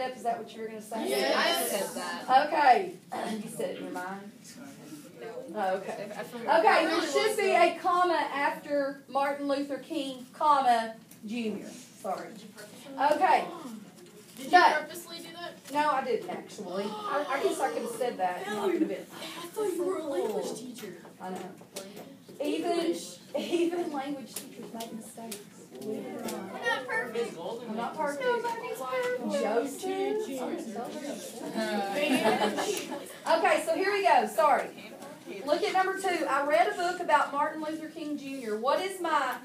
up? Is that what you were going to say? Yeah, I said that. Okay. You said it in your mind? Oh, okay. Okay, there should be a comma after Martin Luther King, comma, Jr. Sorry. Okay. Did you purposely do that? No, I didn't actually. I guess I could have said that. It might have been. I thought you were a language teacher. I know. Even language teachers make mistakes. I'm not perfect. I'm not perfect. Joseph. Okay, so here we go. Sorry. Look at number 2. I read a book about Martin Luther King Jr. What is my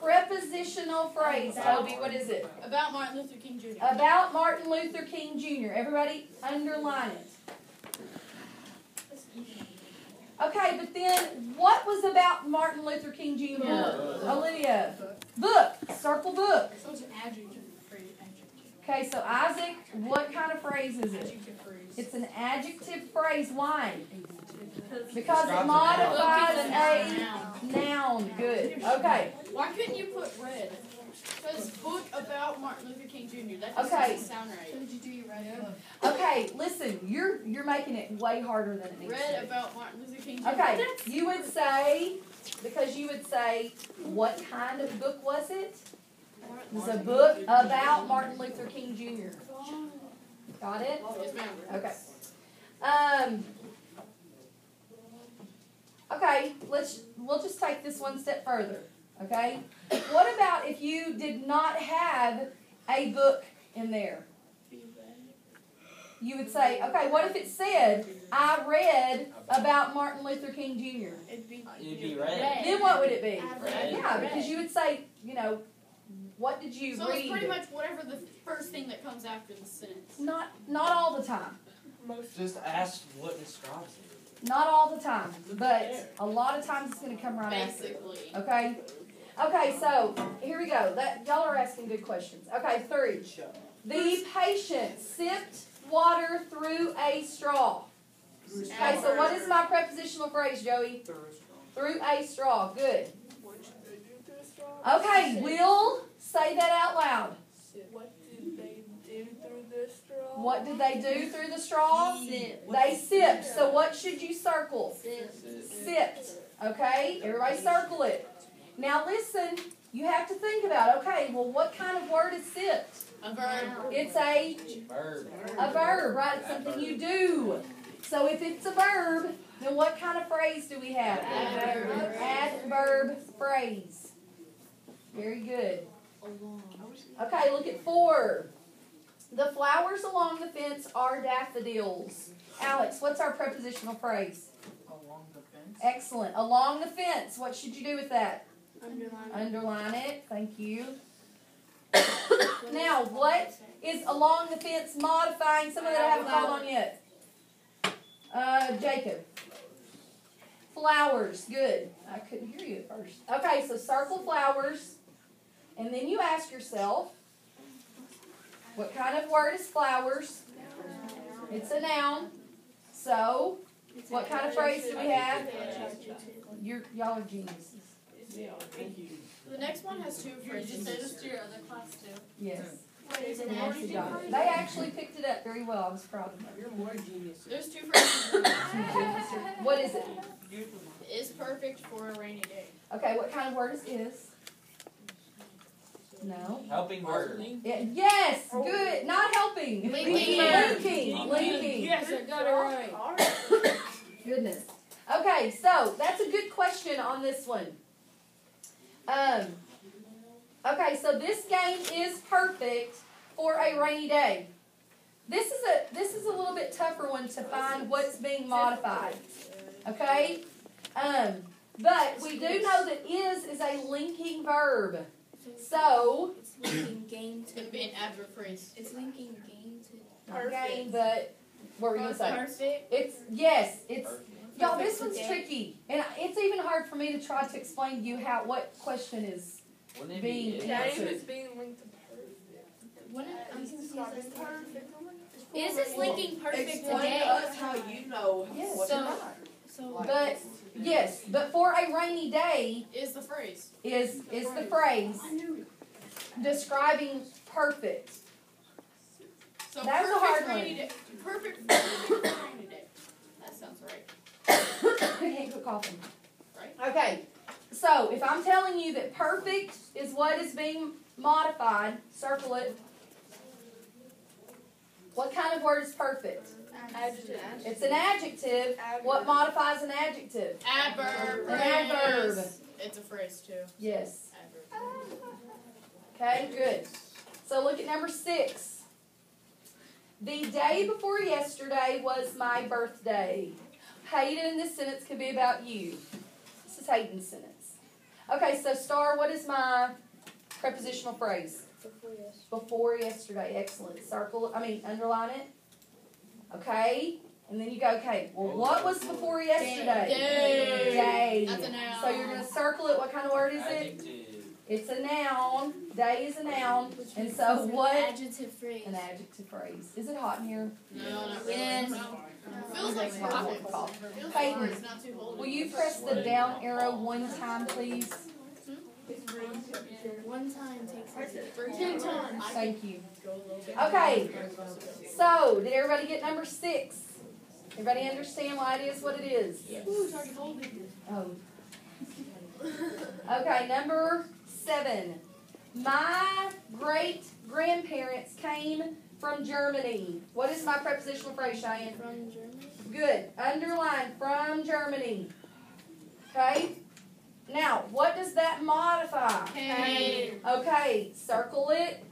prepositional phrase, Toby? What is it? About Martin Luther King Jr. About Martin Luther King Jr. Everybody underline it. Okay, but then what was about Martin Luther King Jr.? Olivia. Book. Circle book. So it's an adjective phrase. Okay, so Isaac, what kind of phrase is it? Adjective phrase. It's an adjective phrase. Why? Because it modifies a noun. Good. Okay. Why couldn't you put red? Because book about Martin Luther King Jr. That just Okay. doesn't sound right. So did you do your red? Okay, listen, you're making it way harder than it needs to Red be. about Martin Luther King Jr. Okay, you would say, because you would say, what kind of book was it? It was a book about Martin Luther King Jr. Got it? Yes, ma'am. Okay. Okay, we'll just take this one step further. Okay? What about if you did not have a book in there? You would say, okay, what if it said, I read about Martin Luther King Jr.? It'd be red. Then what would it be? Red. Yeah, because you would say, what did you So read? it's pretty much whatever the first thing that comes after the sentence. Not all the time. Just ask what describes it. Not all the time, but a lot of times it's going to come right after. Basically. Okay? Okay, so here we go. Y'all are asking good questions. Okay, 3. The patient sipped water through a straw. Okay, so what is my prepositional phrase, Joey? Through a straw. Good. Okay, we'll say that out loud. What did they do through the straw? They sipped. So what should you circle? Sipped. Okay? Everybody circle it. Now listen, you have to think about, okay, well what kind of word is sipped? A verb. It's a verb, right? It's something you do. So if it's a verb, then what kind of phrase do we have? Adverb phrase. Very good. Okay, look at 4. The flowers along the fence are daffodils. Alex, what's our prepositional phrase? Along the fence. Excellent. Along the fence. What should you do with that? Underline. Underline it. Thank you. Now, what is along the fence modifying? Some of that I haven't called on yet. Jacob. Flowers. Good. I couldn't hear you at first. Okay, so circle flowers. And then you ask yourself, what kind of word is flowers? It's a noun. So, what kind of phrase do we have? Y'all are geniuses. The next one has 2 phrases. to your other class too. Yes. What is an Nicely adjective done. phrase? They actually picked it up very well. I was proud of them. You're more genius. There's 2 phrases. What is it? Is perfect for a rainy day. Okay, what kind of word is? No. Helping word. Yes, good. Not helping. Linking. Linking. Yes, I got it right. Goodness. Okay, so that's a good question on this one. Okay, so this game is perfect for a rainy day. This is a little bit tougher one to find what's being modified. Okay? But we do know that is a linking verb. So It's linking game It's going to be an adverb phrase. It's linking game to not game, but what were you gonna say? perfect. It's y'all. This one's tricky, and it's even hard for me to try to explain to you what question is Wouldn't it being be answered. is being linked to perfect. What I'm confused as to Perfect. Is this linking perfect Explain today? to us how you know Yes. what's So- not. So But yes, but for a rainy day Is the phrase. is the phrase describing perfect. So That was a perfect hard rainy one. day. Perfect rainy day. That sounds right. I can't quit coughing. Right? Okay, so if I'm telling you that perfect is what is being modified, circle it. What kind of word is perfect? Adjective. It's an adjective. What modifies an adjective? Adverb. An adverb. Phrase. It's a phrase too. Yes. Adverb. Okay, good. So look at number 6. The day before yesterday was my birthday. Hayden, in this sentence could be about you. This is Hayden's sentence. Okay, so Star, what is my prepositional phrase? Before yesterday. Excellent. Underline it. Okay. And then you go, okay, well, what was before yesterday? Day. Day. That's a noun. So you're going to circle it. What kind of word is it? Adjective. It's a noun. Day is a noun. And so what? Adjective phrase. An adjective phrase. Is it hot in here? No, not really. Yes. Feels like It's not hot. warm cough. Feels Hayden, like it's not too cold. Will you press the down arrow one time, please? One time takes 10 times. Thank you. Okay. So, did everybody get number 6? Everybody understand why it is what it is? Ooh, it's already cold. Oh. Okay, number 7. My great-grandparents came from Germany. What is my prepositional phrase, Cheyenne? from Germany. Good. Underline from Germany. Okay? Now, what does that modify? Came. Okay, circle it.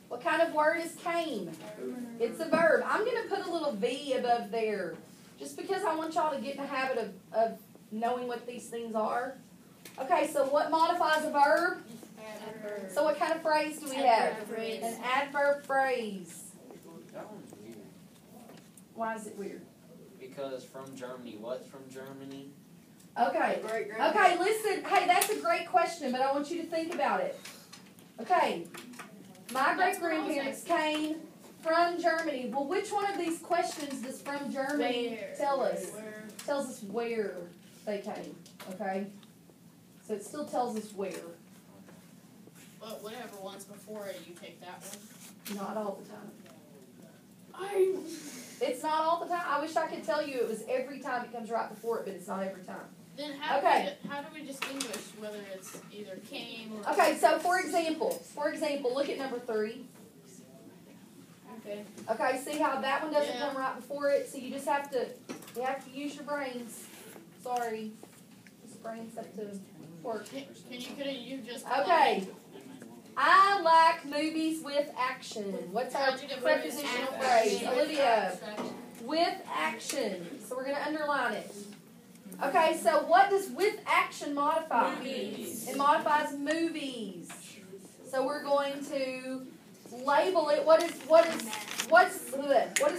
What kind of word is came? It's a verb. I'm going to put a little V above there just because I want y'all to get in the habit of knowing what these things are. Okay, so what modifies a verb? Adverb. So what kind of phrase do we have? Adverb phrase. An adverb phrase. That one's weird. Why is it weird? Because from Germany. What's from Germany? Okay. Okay, listen. Hey, that's a great question, but I want you to think about it. Okay. My great-grandparents came from Germany. Well, which one of these questions does from Germany Where? tell us? Where? Tells us where they came. Okay? So it still tells us where. Well, whatever one's before it, you take that one. Not all the time. It's not all the time. I wish I could tell you it was every time it comes right before it, but it's not every time. Then how Okay. how do we distinguish whether it's either came or Okay, so for example, look at number 3. okay. Okay, see how that one doesn't Yeah. come right before it, so you have to use your brains. Sorry. This brains have to work. Couldn't you just Okay. I like movies with action. What's our Adjective prepositional word is phrase? action. Olivia. With action. So we're going to underline it. Okay, so what does with action modify? Movies. It modifies movies. So we're going to label it. What is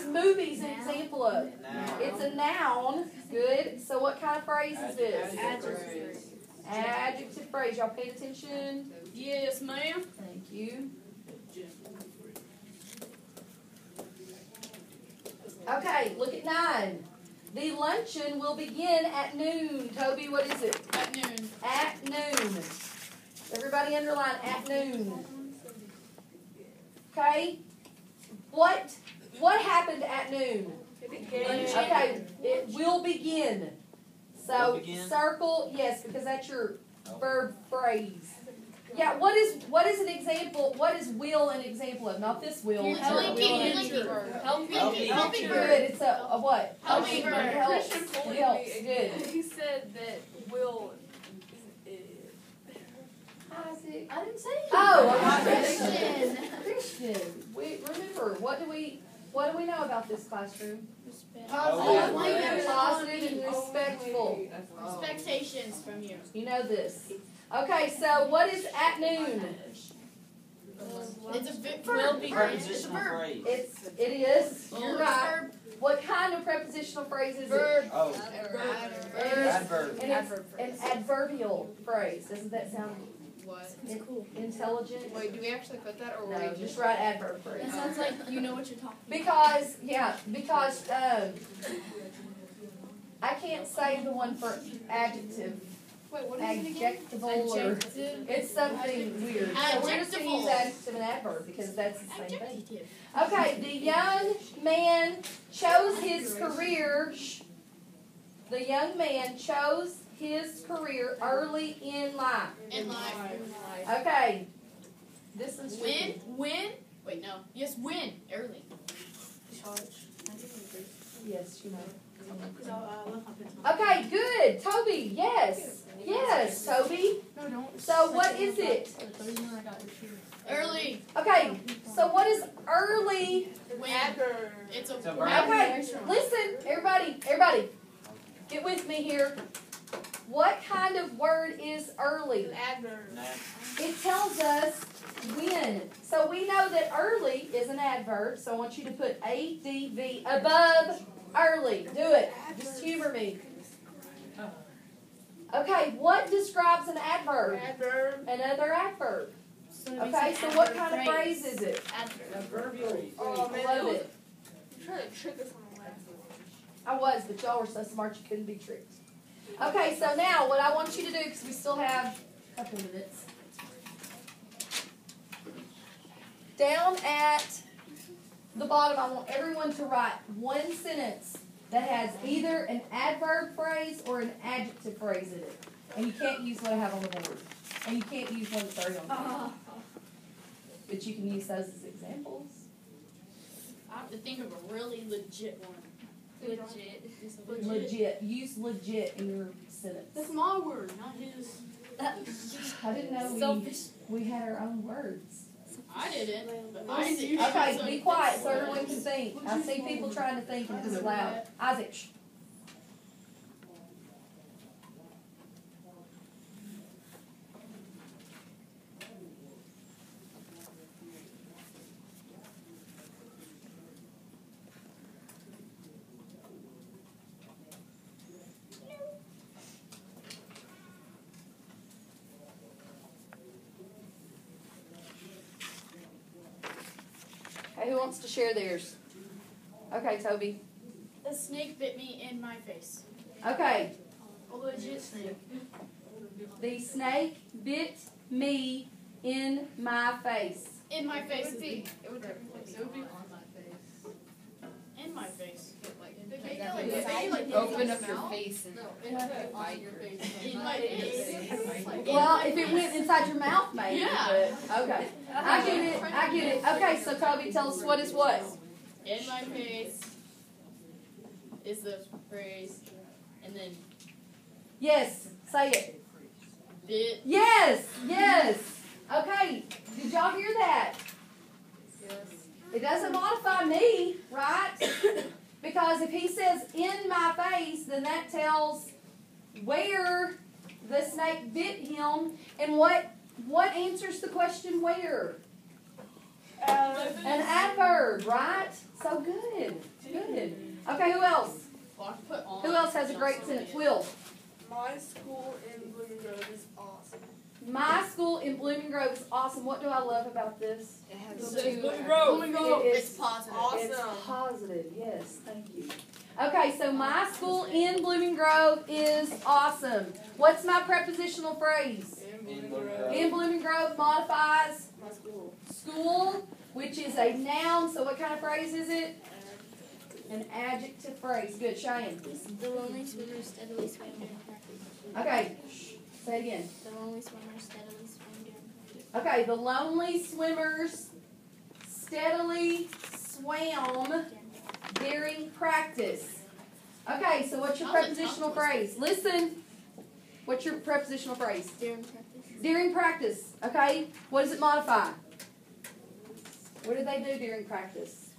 movies an example of? Now. It's a noun. Good. So what kind of phrase is this? Adjective. Adjective phrase. Y'all paying attention? Yes, ma'am. Thank you. Okay, look at 9. The luncheon will begin at noon. Toby, what is it? At noon. At noon. Everybody underline at noon. Okay? What happened at noon? Okay, it will begin. So Will begin? circle, yes, because that's your verb phrase. Yeah, what is an example? What is will an example of? Not this will. You're but will linking and linking future. verb. Helping Good. verb. It's a what? Helping verb. It helps. Christian told It helps. me Good. He said that Will. Isaac. I didn't say Oh, Christian. Christian. Remember, what do we know about this classroom? Respect. Positive and respectful. Expectations from you. You know this. Okay, so what is at noon? It's a big Will verb. be It's a Prepositional verb. phrase. It is. Well, You're it's right. verb. What kind of prepositional phrase is Verb. it? Oh, Adverb. adverb. And it's an adverbial phrase. Doesn't that sound What? intelligent? Wait, do we actually put that or No, just write adverb phrase. That sounds like you know what you're talking Because I can't say the one for adjective Wait, what is it again? Adjectival or Adjective. it's something weird. So we're just gonna use adjective and adverb because that's the same thing. Adjective. Okay, the young man chose his career. The young man chose his career early in life. In life. Okay. This is tricky. When? Wait, no. Yes, when? Early. Yes, you know. Okay, good. Toby, yes. Yes, Toby. No, don't. So what is it? Early. Okay, so what is early? When? It's a It's a verb. Okay, listen, everybody, get with me here. What kind of word is early? It tells us when. So we know that early is an adverb, so I want you to put ADV above early. Do it. Just humor me. Okay, what describes an adverb? Another adverb. Okay, so what kind of phrase is it? Adverb. Oh, I love it. You're trying to trick us on the last one. I was, but y'all were so smart you couldn't be tricked. Okay, so now what I want you to do, because we still have a couple minutes. Down at the bottom, I want everyone to write one sentence that has either an adverb phrase or an adjective phrase in it. And you can't use what I have on the board. And you can't use one that's already on the board. But you can use those as examples. I have to think of a really legit one. Legit. Use legit in your sentence. That's my word, not his. I didn't know we had our own words. I didn't. But Isaac. Okay, be quiet so everyone can think. I see people trying to think and it's loud. Isaac, shh. Okay, who wants to share theirs? Okay, Toby. A snake bit me in my face. Okay, A legit snake. the snake bit me in my face. In my face. It would be on my face. In my face. Open up your face and On your face. In my face. Well, if it went inside your mouth, maybe. Yeah. But, okay. I get it. Okay, so Toby, tell us what is what? In my face is the phrase, and then Yes, say it. bit. Yes. Okay, did y'all hear that? Yes. It doesn't modify me, right? Because if he says in my face, then that tells where the snake bit him. And what answers the question where? An adverb, right? So good. Okay, who else? Well, I can put on. Who else has a great sentence? Will. My school in Blooming Grove is awesome. My school in Blooming Grove is awesome. What do I love about this? It has Blooming Grove. It is It's positive. Awesome. It's positive, yes, thank you. Okay, so my school in Blooming Grove is awesome. What's my prepositional phrase? In Blooming Grove. In Blooming Grove modifies My school. school, which is a noun. So what kind of phrase is it? An adjective phrase. Good, Cheyenne. The lonely swimmer steadily swam during practice. Okay, say it again. The lonely swimmer steadily swam during practice. Okay, the lonely swimmers steadily swam during practice. Okay, so what's your prepositional phrase? Listen. What's your prepositional phrase? During practice. During practice. Okay, what does it modify? What did they do during practice?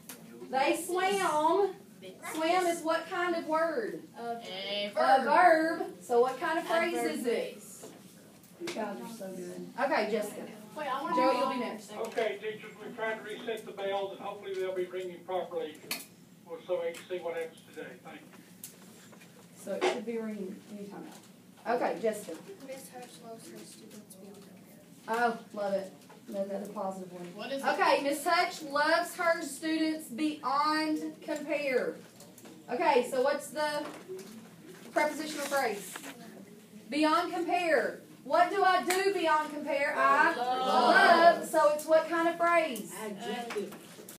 They swam. Swam is what kind of word? A A verb. So what kind of phrase is it? You guys are so good. Okay, Jessica. Wait, I want Joey, you'll be next. Okay, teachers, we're trying to reset the bells, and hopefully they'll be ringing properly, so we can see what happens today. Thank you. So it should be ringing anytime now. Okay, Jessica. Miss Hutch loves her students beyond compare. Oh, love it. Another positive one. What is it? Okay, Miss Hutch loves her students beyond compare. Okay, so what's the prepositional phrase? Beyond compare. What do I do beyond compare? I love. So it's what kind of phrase? Adjective.